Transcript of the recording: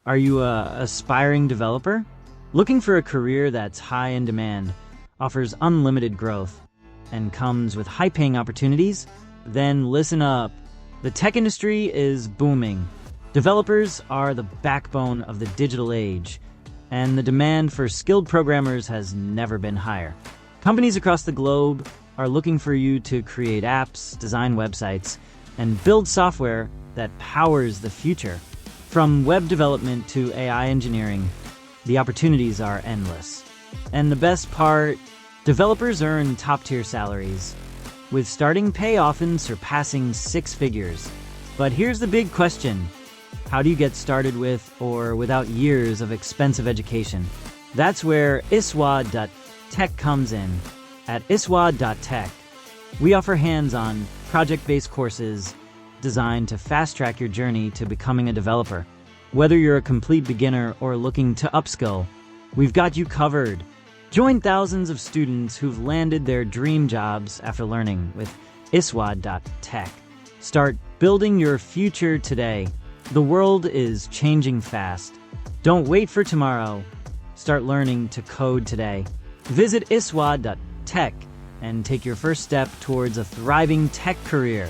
Are you a aspiring developer? Looking for a career that's high in demand, offers unlimited growth, and comes with high-paying opportunities? Then listen up. The tech industry is booming. Developers are the backbone of the digital age, and the demand for skilled programmers has never been higher. Companies across the globe are looking for you to create apps, design websites, and build software that powers the future. From web development to AI engineering, the opportunities are endless. And the best part, developers earn top-tier salaries, with starting pay often surpassing 6 figures. But here's the big question. How do you get started with or without years of expensive education? That's where ISWAD.tech comes in. At ISWAD.tech, we offer hands-on, project-based courses designed to fast-track your journey to becoming a developer. Whether you're a complete beginner or looking to upskill, we've got you covered. Join thousands of students who've landed their dream jobs after learning with ISWAD.tech. Start building your future today. The world is changing fast. Don't wait for tomorrow. Start learning to code today. Visit ISWAD.tech and take your first step towards a thriving tech career.